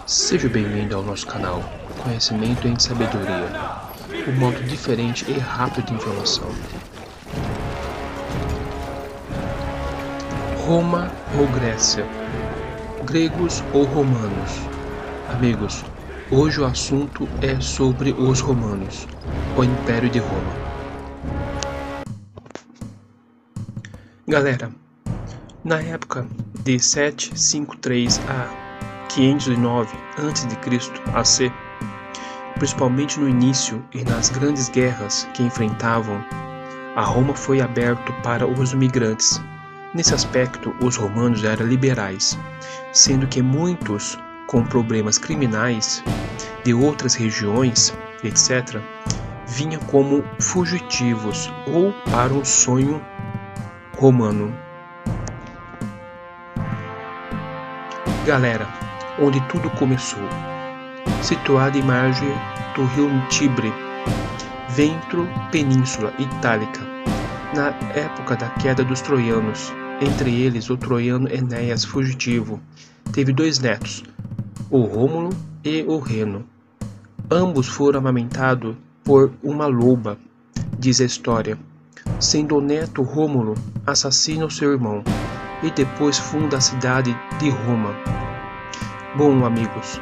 Seja bem-vindo ao nosso canal Conhecimento em Sabedoria, um modo diferente e rápido de informação. Roma ou Grécia? Gregos ou romanos? Amigos, hoje o assunto é sobre os romanos, o Império de Roma. Galera, na época de 753 a 509 a.C., AC, principalmente no início e nas grandes guerras que enfrentavam, a Roma foi aberto para os imigrantes. Nesse aspecto, os romanos eram liberais, sendo que muitos com problemas criminais de outras regiões, etc., vinham como fugitivos ou para um sonho romano. Galera, onde tudo começou, situada em margem do rio Tibre, Ventro, Península Itálica, na época da queda dos troianos. Entre eles, o troiano Enéas fugitivo teve 2 netos, o Rômulo e o Reno. Ambos foram amamentados por uma loba, diz a história, sendo o neto Rômulo assassina o seu irmão e depois funda a cidade de Roma. Bom, amigos,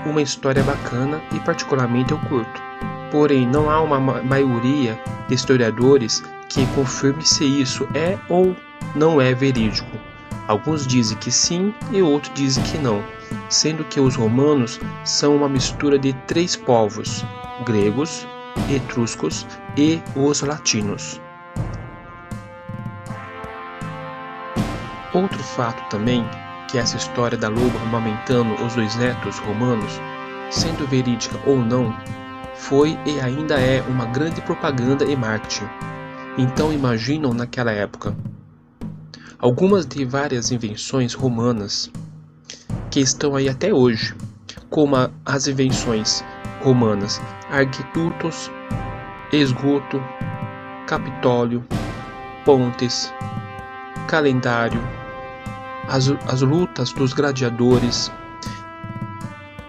uma história bacana e particularmente eu curto. Porém, não há uma maioria de historiadores que confirme se isso é ou não é verídico. Alguns dizem que sim e outros dizem que não, sendo que os romanos são uma mistura de 3 povos, gregos, etruscos e os latinos. Outro fato também, que essa história da loba amamentando os 2 netos romanos, sendo verídica ou não, foi e ainda é uma grande propaganda e marketing. Então imaginam naquela época. Algumas de várias invenções romanas que estão aí até hoje, como as invenções romanas, arquitetos, esgoto, Capitólio, pontes, calendário, as lutas dos gladiadores,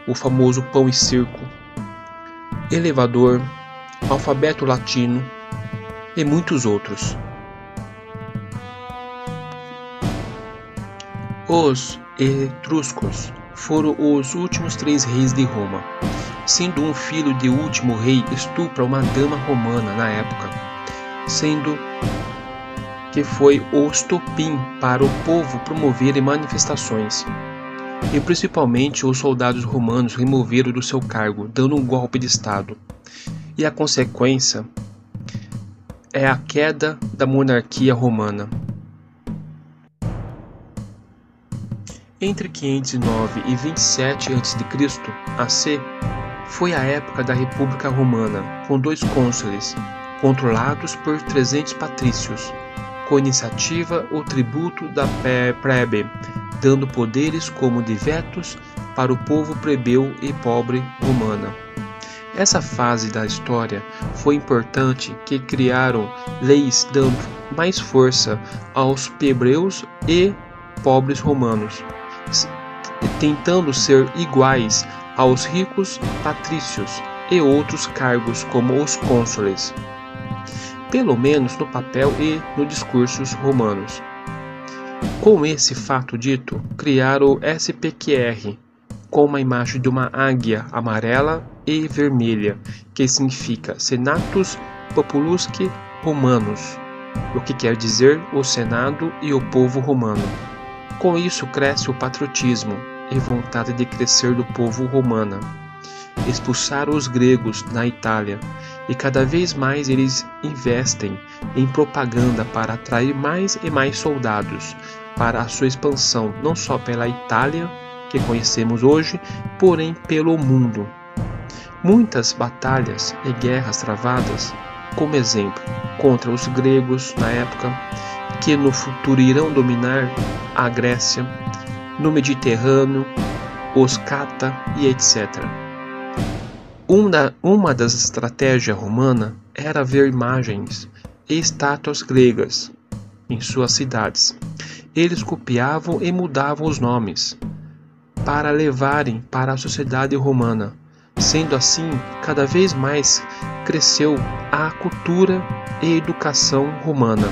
o famoso pão e circo, elevador, alfabeto latino e muitos outros. Os etruscos foram os últimos 3 reis de Roma, sendo um filho do último rei estupra uma dama romana na época, sendo que foi o estopim para o povo promover manifestações. E principalmente os soldados romanos removeram do seu cargo, dando um golpe de estado. E a consequência é a queda da monarquia romana. Entre 509 e 27 a.C., AC, foi a época da República Romana, com 2 cônsules, controlados por 300 patrícios, com iniciativa o tributo da plebe, dando poderes como de vetos para o povo plebeu e pobre romana. Essa fase da história foi importante, que criaram leis dando mais força aos plebeus e pobres romanos, tentando ser iguais aos ricos patrícios e outros cargos como os cônsules, pelo menos no papel e nos discursos romanos. Com esse fato dito, criaram o SPQR, com uma imagem de uma águia amarela e vermelha, que significa Senatus Populusque Romanus, o que quer dizer o Senado e o povo romano. Com isso cresce o patriotismo e vontade de crescer do povo romano. Expulsaram os gregos na Itália e cada vez mais eles investem em propaganda para atrair mais e mais soldados para a sua expansão, não só pela Itália, que conhecemos hoje, porém pelo mundo. Muitas batalhas e guerras travadas, como exemplo, contra os gregos na época, que no futuro irão dominar a Grécia, no Mediterrâneo, os cata e etc. Uma das estratégias romanas era ver imagens e estátuas gregas em suas cidades. Eles copiavam e mudavam os nomes, para levarem para a sociedade romana. Sendo assim, cada vez mais cresceu a cultura e educação romana,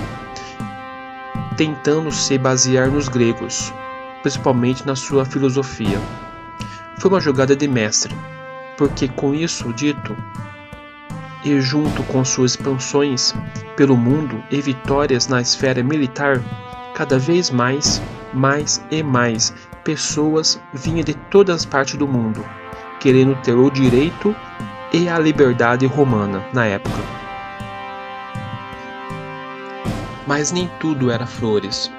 tentando se basear nos gregos, principalmente na sua filosofia. Foi uma jogada de mestre, porque com isso dito, e junto com suas expansões pelo mundo e vitórias na esfera militar, cada vez mais pessoas vinham de todas as partes do mundo, querendo ter o direito e a liberdade romana na época. Mas nem tudo era flores,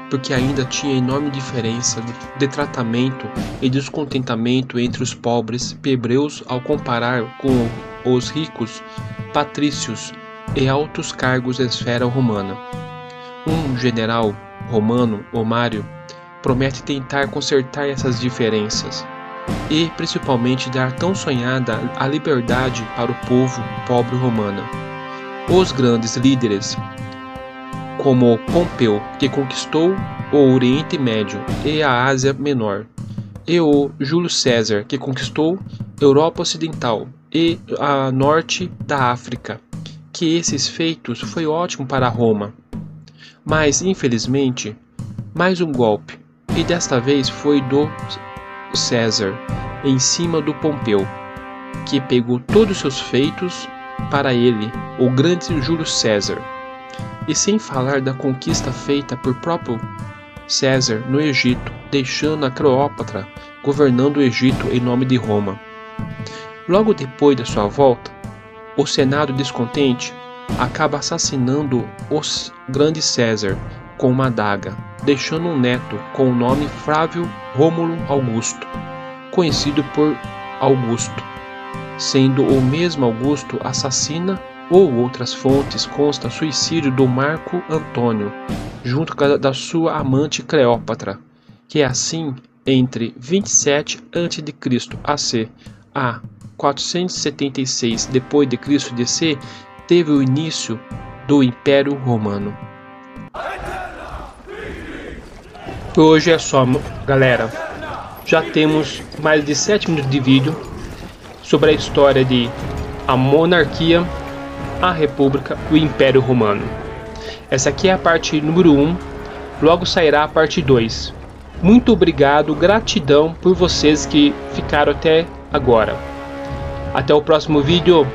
porque ainda tinha enorme diferença de tratamento e descontentamento entre os pobres hebreus ao comparar com os ricos patrícios e altos cargos da esfera romana. Um general romano, o Mário, promete tentar consertar essas diferenças e principalmente dar tão sonhada a liberdade para o povo pobre romano. Os grandes líderes, como Pompeu, que conquistou o Oriente Médio e a Ásia Menor, e o Júlio César, que conquistou Europa Ocidental e a norte da África, que esses feitos foi ótimo para Roma. Mas, infelizmente, mais um golpe, e desta vez foi do César, em cima do Pompeu, que pegou todos os seus feitos para ele, o grande Júlio César. E sem falar da conquista feita por próprio César no Egito, deixando a Cleópatra governando o Egito em nome de Roma. Logo depois da sua volta, o Senado descontente acaba assassinando o grande César com uma adaga, deixando um neto com o nome Flávio Rômulo Augusto, conhecido por Augusto, sendo o mesmo Augusto assassina ou outras fontes consta suicídio do Marco Antônio, junto da sua amante Cleópatra, que assim, entre 27 a.C. AC a 476 d.C., teve o início do Império Romano. Por hoje é só, galera. Já temos mais de 7 minutos de vídeo sobre a história de a monarquia, a república e o Império Romano. Essa aqui é a parte número 1, logo sairá a parte 2. Muito obrigado, gratidão por vocês que ficaram até agora. Até o próximo vídeo.